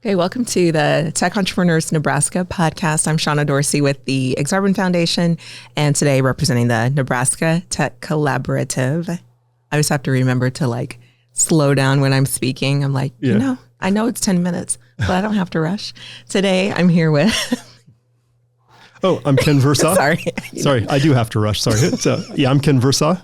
Okay, welcome to the Tech Entrepreneurs Nebraska podcast. I'm Shauna Dorsey with the Exarban Foundation, and today representing the Nebraska Tech Collaborative. I always have to remember to slow down when I'm speaking. I'm like, I know it's 10 minutes, but I don't have to rush. Today I'm here with... Oh, I'm Ken Versaw. Sorry, I do have to rush. Sorry. I'm Ken Versaw,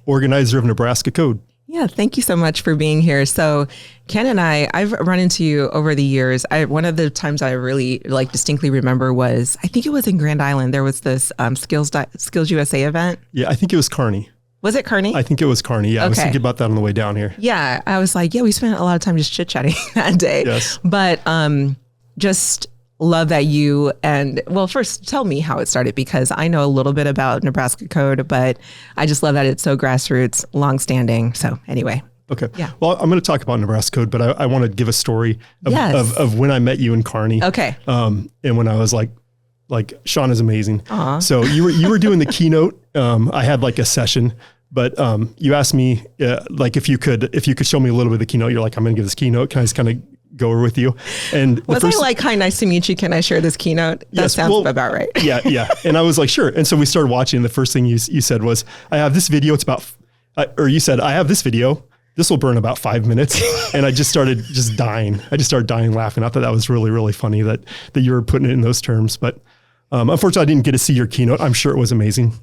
organizer of Nebraska.Code. Yeah, thank you so much for being here. So Ken and I've run into you over the years. One of the times I really distinctly remember was, I think it was in Grand Island. There was this Skills USA event. Yeah, I think it was Kearney. Was it Kearney? I think it was Kearney. Yeah, okay. I was thinking about that on the way down here. Yeah, I was like, we spent a lot of time just chit-chatting that day. Yes. But just love that first tell me how it started, because I know a little bit about Nebraska.Code, but I just love that it's so grassroots, longstanding. So anyway. Okay. Yeah. Well, I'm going to talk about Nebraska.Code, but I want to give a story of when I met you in Kearney. Okay. And when I was like Sean is amazing. Uh-huh. So you were doing the keynote. I had a session, but you asked me if you could show me a little bit of the keynote. You're like, I'm going to give this keynote. Can I just kind of go over with you? And hi, nice to meet you. Can I share this keynote? That sounds about right. Yeah. And I was like, sure. And so we started watching. The first thing you said was, I have this video. It's about, you said, I have this video. This will burn about 5 minutes. And I just started dying. I just started dying laughing. I thought that was really, really funny that you were putting it in those terms. But unfortunately, I didn't get to see your keynote. I'm sure it was amazing.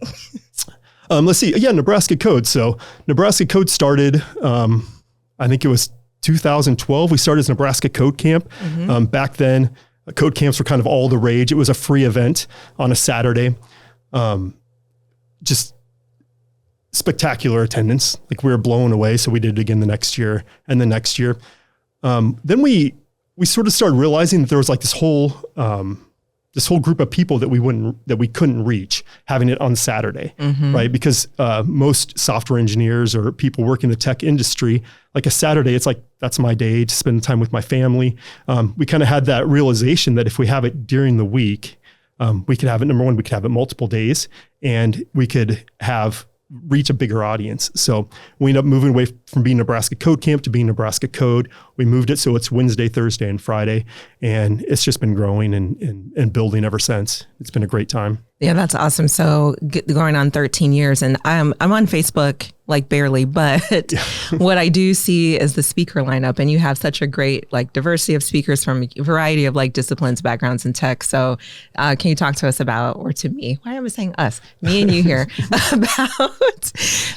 Let's see. Yeah, Nebraska.Code. So Nebraska.Code started, I think it was 2012. We started as Nebraska.Code Camp. Mm-hmm. Back then, code camps were kind of all the rage. It was a free event on a Saturday. Just spectacular attendance. We were blown away. So we did it again the next year and the next year. Then we sort of started realizing that there was this whole group of people that we couldn't reach having it on Saturday, mm-hmm. right? Because most software engineers or people working in the tech industry, a Saturday, it's that's my day to spend time with my family. We kind of had that realization that if we have it during the week, we could have it, number one, we could have it multiple days, and we could reach a bigger audience. So we ended up moving away from being Nebraska.Code Camp to being Nebraska.Code. We moved it so it's Wednesday, Thursday, and Friday. And it's just been growing and building ever since. It's been a great time. Yeah, that's awesome. So going on 13 years, and I'm on Facebook, barely, but what I do see is the speaker lineup, and you have such a great diversity of speakers from a variety of disciplines, backgrounds in tech. So can you talk to us about, or to me, why am I saying us, me and you here,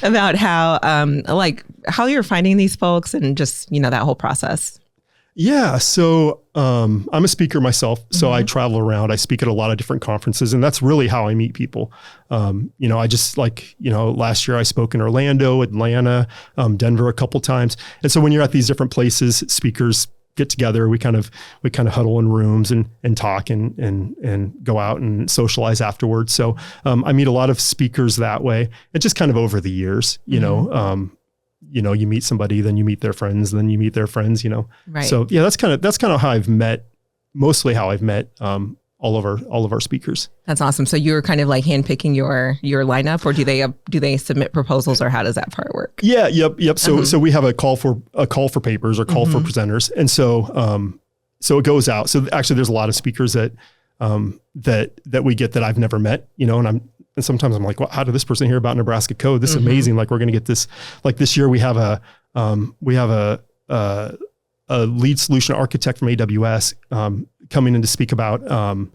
about how you're finding these folks and just, that whole process? Yeah. So I'm a speaker myself. So mm-hmm. I travel around. I speak at a lot of different conferences, and that's really how I meet people. I just last year I spoke in Orlando, Atlanta, Denver a couple times. And so when you're at these different places, speakers get together, we kind of huddle in rooms and talk and go out and socialize afterwards. So I meet a lot of speakers that way. It's just kind of over the years, mm-hmm. You meet somebody, then you meet their friends, then you meet their friends, Right. So yeah, that's kind of how I've met all of our speakers. That's awesome. So you're kind of handpicking your lineup, or do they submit proposals, or how does that part work? Yeah. Yep. So, So we have a call for papers or call mm-hmm. for presenters. And so it goes out. So actually there's a lot of speakers that we get that I've never met, and sometimes I'm like, well, how did this person hear about Nebraska.Code? This is mm-hmm. amazing. We're going to get this, this year we have a lead solution architect from AWS, coming in to speak about,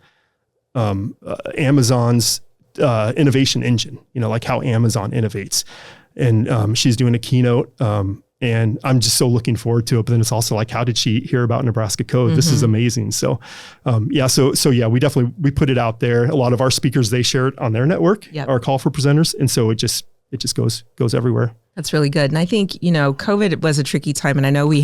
Amazon's, innovation engine, how Amazon innovates. And, she's doing a keynote, and I'm just so looking forward to it. But then it's also how did she hear about Nebraska.Code? Mm-hmm. This is amazing. So, we put it out there. A lot of our speakers, they share it on their network, yep. our call for presenters. And so it just goes everywhere. That's really good. And I think, COVID was a tricky time. And I know you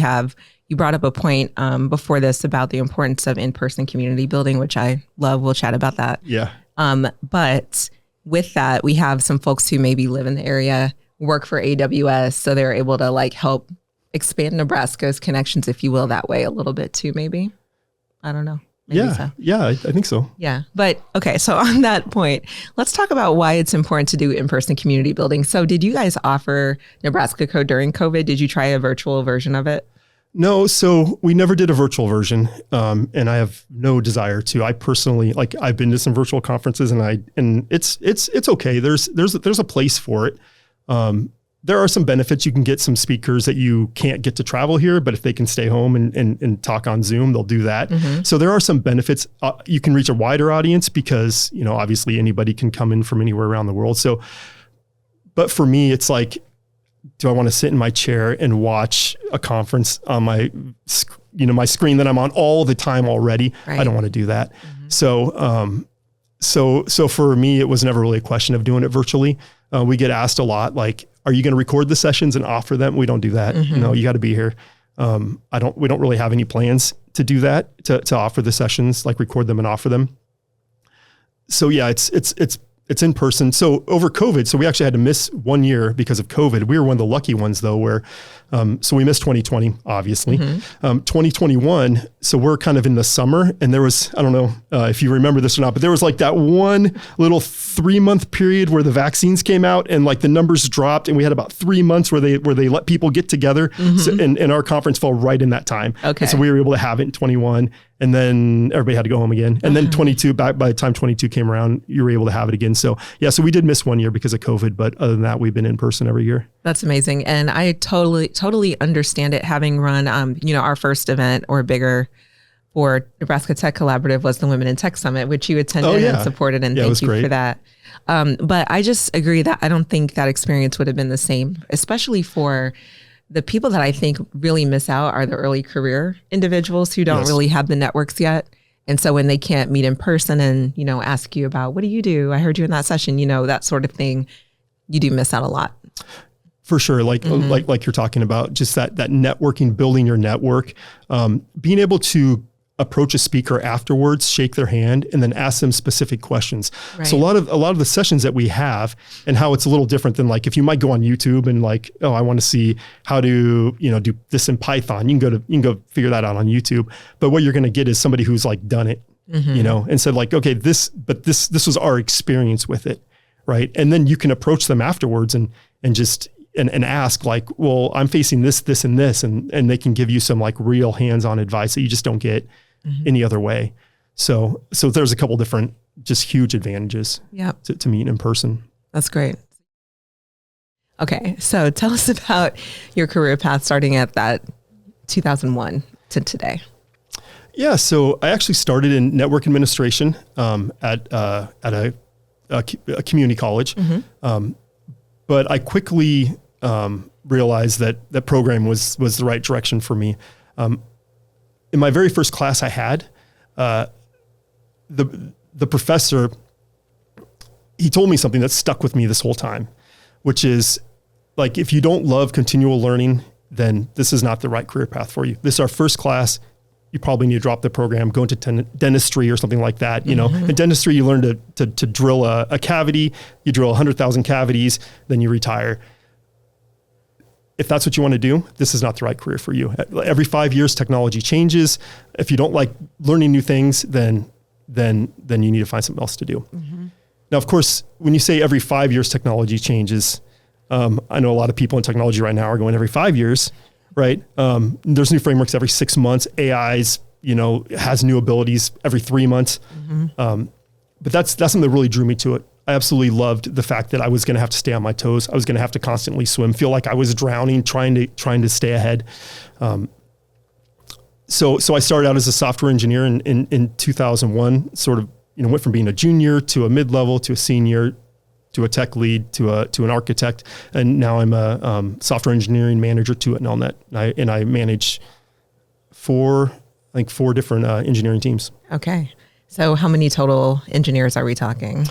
brought up a point before this about the importance of in-person community building, which I love. We'll chat about that. Yeah. But with that, we have some folks who maybe live in the area, work for AWS, so they're able to help expand Nebraska's connections, if you will, that way a little bit too, maybe. I don't know. Maybe so. Yeah, I think so. Yeah. But okay, so on that point, let's talk about why it's important to do in-person community building. So did you guys offer Nebraska.Code during COVID? Did you try a virtual version of it? No, so we never did a virtual version, and I have no desire to. I personally, like, I've been to some virtual conferences, and it's okay. There's a place for it. There are some benefits. You can get some speakers that you can't get to travel here, but if they can stay home and talk on Zoom, they'll do that. So there are some benefits. You can reach a wider audience because, obviously anybody can come in from anywhere around the world. So, but for me, it's like, do I want to sit in my chair and watch a conference on my screen that I'm on all the time already? Right. I don't want to do that. So for me, it was never really a question of doing it virtually. We get asked a lot, like, are you going to record the sessions and offer them? We don't do that. No, you got to be here. We don't really have any plans to do that, to offer the sessions, like record them and offer them. So yeah, it's in person. So over COVID, so we actually had to miss 1 year because of COVID. We were one of the lucky ones though, where, so we missed 2020, obviously. 2021, so we're kind of in the summer, and there was, I don't know if you remember this or not, but there was like that one little 3-month period where the vaccines came out and like the numbers dropped, and we had about 3 months where they let people get together. So, and our conference fell right in that time. Okay. And so we were able to have it in 21. And then everybody had to go home again. And then 22, by the time 22 came around, you were able to have it again. So yeah, so we did miss 1 year because of COVID, but other than that, we've been in person every year. That's amazing. And I totally understand it, having run, our first event or bigger for Nebraska Tech Collaborative was the Women in Tech Summit, which you attended and supported, and thank you for that. But I just agree that I don't think that experience would have been the same, especially for the people that I think really miss out are the early career individuals who don't really have the networks yet. And so when they can't meet in person and, ask you about, what do you do? I heard you in that session, that sort of thing, you do miss out a lot. For sure. Like you're talking about, just that networking, building your network, being able to approach a speaker afterwards, shake their hand, and then ask them specific questions. Right. So a lot of the sessions that we have, and how it's a little different than, like, if you might go on YouTube and like, oh, I want to see how to, do this in Python. You can go figure that out on YouTube. But what you're going to get is somebody who's like done it, and said like, okay, this was our experience with it. Right. And then you can approach them afterwards and ask like, well, I'm facing this, and this, and they can give you some like real hands-on advice that you just don't get any other way. So there's a couple different, just huge advantages to meet in person. That's great. Okay. So tell us about your career path starting at that 2001 to today. Yeah. So I actually started in network administration at a community college. But I quickly realized that program was the right direction for me. In my very first class I had, the professor, he told me something that stuck with me this whole time, which is like, if you don't love continual learning, then this is not the right career path for you. This is our first class. You probably need to drop the program, go into dentistry or something like that. In dentistry, you learn to drill a cavity, you drill 100,000 cavities, then you retire. If that's what you want to do, this is not the right career for you. Every 5 years, technology changes. If you don't like learning new things, then you need to find something else to do. Now, of course, when you say every 5 years, technology changes, I know a lot of people in technology right now are going every 5 years. Right. There's new frameworks every 6 months. AI's, has new abilities every 3 months. But that's something that really drew me to it. I absolutely loved the fact that I was going to have to stay on my toes. I was going to have to constantly swim, feel like I was drowning, trying to stay ahead. So I started out as a software engineer in 2001, sort of, went from being a junior to a mid-level to a senior to a tech lead, to an architect. And now I'm a software engineering manager to at Nelnet. And I manage four different engineering teams. Okay. So how many total engineers are we talking?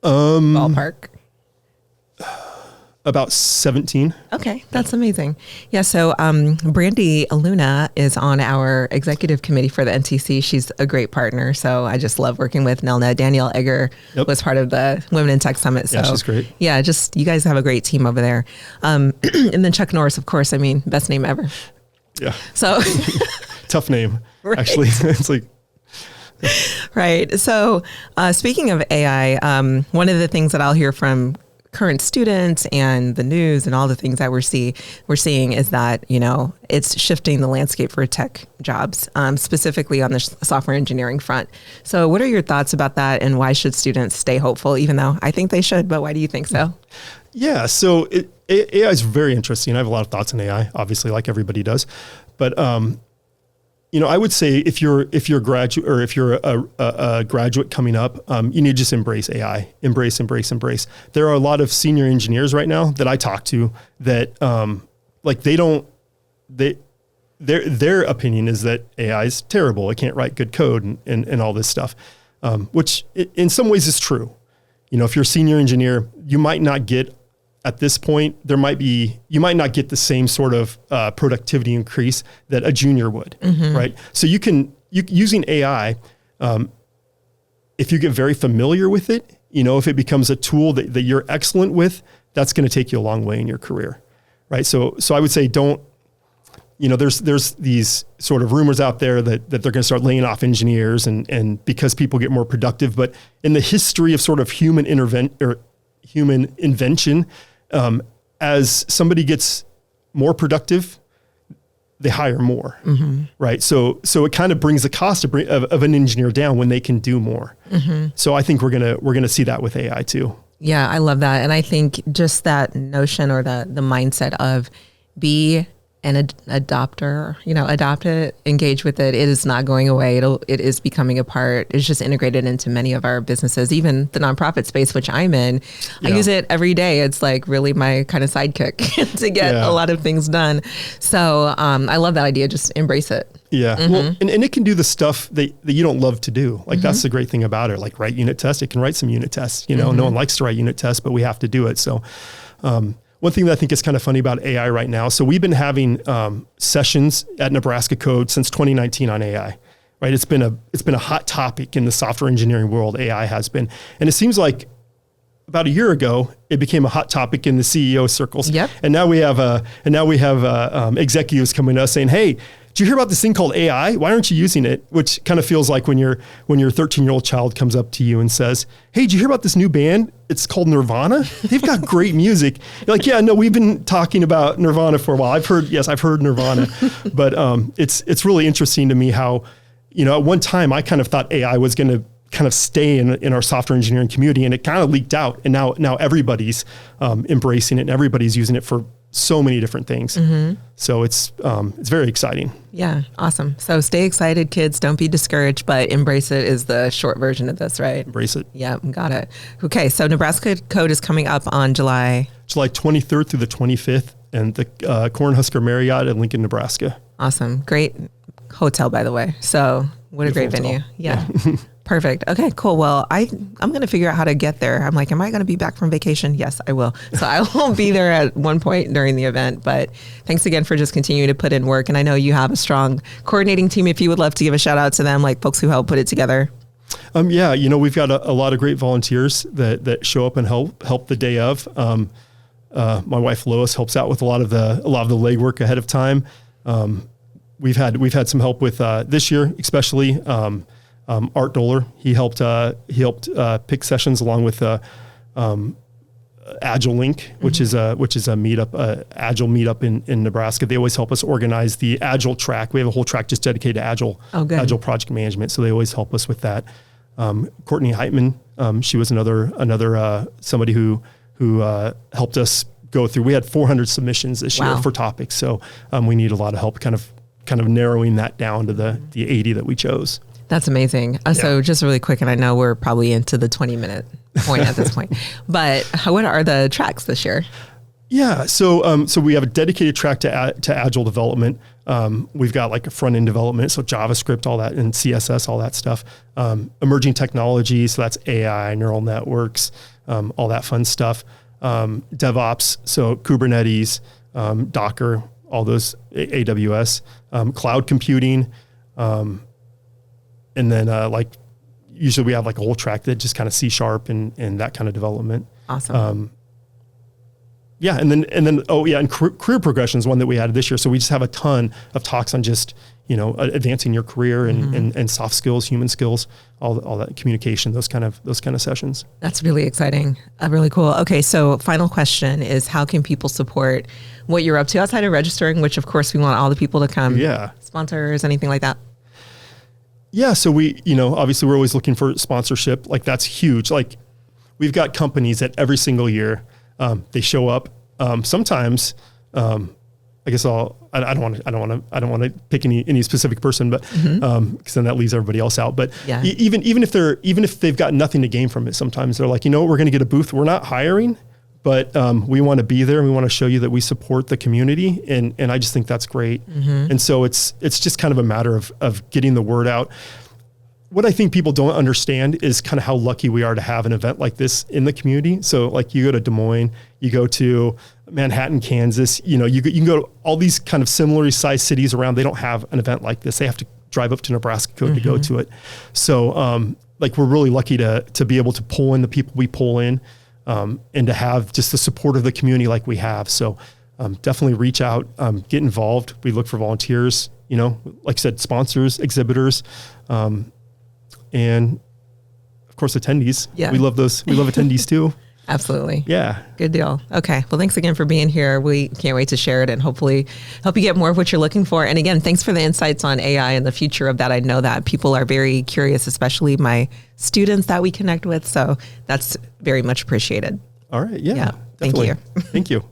Ballpark? About 17. Okay, that's amazing. Yeah, so Brandy Luna is on our executive committee for the NTC. She's a great partner, so I just love working with Nelna. Danielle Egger was part of the Women in Tech Summit. So, yeah, she's great. Yeah, just you guys have a great team over there. And then Chuck Norris, of course, best name ever. Yeah. So tough name, actually. It's like... Right. So speaking of AI, one of the things that I'll hear from current students and the news and all the things that we're seeing is that, it's shifting the landscape for tech jobs, specifically on the software engineering front. So what are your thoughts about that, and why should students stay hopeful, even though I think they should, but why do you think so? Yeah, so AI is very interesting. I have a lot of thoughts on AI, obviously, like everybody does. But I would say if you're a graduate, or if you're a graduate coming up, you need to just embrace AI. Embrace. There are a lot of senior engineers right now that I talk to that their opinion is that AI is terrible. It can't write good code and all this stuff, which in some ways is true. If you're a senior engineer, you might not get, at this point, you might not get the same sort of productivity increase that a junior would, right? So using AI, if you get very familiar with it, if it becomes a tool that you're excellent with, that's going to take you a long way in your career, right? So I would say there's these sort of rumors out there that they're going to start laying off engineers and because people get more productive. But in the history of sort of human invention, as somebody gets more productive, they hire more, right? So it kind of brings the cost of an engineer down when they can do more. So I think we're gonna see that with AI too. Yeah, I love that, and I think just that notion, or the mindset of be an adopter, adopt it, engage with it. It is not going away. It is becoming a part. It's just integrated into many of our businesses, even the nonprofit space, which I'm in. Yeah. I use it every day. It's like really my kind of sidekick to get a lot of things done. So I love that idea. Just embrace it. Yeah. Well, and it can do the stuff that you don't love to do. Like that's the great thing about it. Like write unit tests. It can write some unit tests. No one likes to write unit tests, but we have to do it. So, one thing that I think is kind of funny about AI right now. So we've been having sessions at Nebraska.Code since 2019 on AI, right? It's been a hot topic in the software engineering world. AI has been, and it seems like about a year ago it became a hot topic in the CEO circles. Yep. And now we have executives coming to us saying, "Hey, did you hear about this thing called AI? Why aren't you using it?" Which kind of feels like when your 13-year-old child comes up to you and says, "Hey, did you hear about this new band? It's called Nirvana. They've got great music." You're like, "Yeah, no, we've been talking about Nirvana for a while. I've heard Nirvana." But it's really interesting to me how, at one time I kind of thought AI was going to kind of stay in our software engineering community, and it kind of leaked out, and now everybody's embracing it, and everybody's using it for so many different things. So it's very exciting. Yeah. Awesome. So stay excited, kids. Don't be discouraged, but embrace it is the short version of this, right? Embrace it. Yeah. Got it. Okay. So Nebraska.Code is coming up on July 23rd through the 25th, and the Cornhusker Marriott in Lincoln, Nebraska. Awesome. Great hotel, by the way. So what a great venue. Yeah. Perfect. Okay, cool. Well, I'm going to figure out how to get there. I'm like, am I going to be back from vacation? Yes, I will. So I will be there at one point during the event, but thanks again for just continuing to put in work. And I know you have a strong coordinating team. If you would love to give a shout out to them, like folks who help put it together. Yeah, we've got a lot of great volunteers that show up and help the day of. My wife Lois helps out with a lot of the legwork ahead of time. We've had some help with this year, especially. Art Doler, he helped pick sessions along with Agile Link, which is a meetup, Agile meetup in Nebraska. They always help us organize the Agile track. We have a whole track just dedicated to Agile project management. So they always help us with that. Courtney Heitman, she was another somebody who helped us go through. We had 400 submissions this year for topics, so we need a lot of help, kind of narrowing that down to the 80 that we chose. That's amazing. So just really quick, and I know we're probably into the 20-minute point at this point, but what are the tracks this year? Yeah, so we have a dedicated track to Agile development. We've got like a front-end development, so JavaScript, all that, and CSS, all that stuff. Emerging technology, so that's AI, neural networks, all that fun stuff. DevOps, so Kubernetes, Docker, all those, AWS, cloud computing, and then usually we have like a whole track that just kind of C# and that kind of development. Awesome. And then career progression is one that we added this year. So we just have a ton of talks on just, advancing your career and soft skills, human skills, all that communication, those kind of sessions. That's really exciting. Really cool. Okay. So final question is, how can people support what you're up to outside of registering, which of course we want all the people to come, sponsors, anything like that? Yeah. So we, obviously we're always looking for sponsorship. Like that's huge. Like we've got companies that every single year, they show up. Sometimes, I guess I don't want to pick any specific person, but because then that leaves everybody else out. But even if they've got nothing to gain from it, sometimes they're like, we're going to get a booth. We're not hiring, but we want to be there and we want to show you that we support the community. And I just think that's great. And so it's just kind of a matter of getting the word out. What I think people don't understand is kind of how lucky we are to have an event like this in the community. So like you go to Des Moines, you go to Manhattan, Kansas, you can go to all these kind of similarly sized cities around. They don't have an event like this. They have to drive up to Nebraska.Code to go to it. So like we're really lucky to be able to pull in the people we pull in and to have just the support of the community like we have. So definitely reach out, get involved. We look for volunteers, like I said, sponsors, exhibitors, and of course attendees. Yeah. We love those. We love attendees too. Absolutely. Yeah. Good deal. Okay. Well, thanks again for being here. We can't wait to share it and hopefully help you get more of what you're looking for. And again, thanks for the insights on AI and the future of that. I know that people are very curious, especially my students that we connect with. So that's very much appreciated. All right. Yeah. Thank you. Thank you.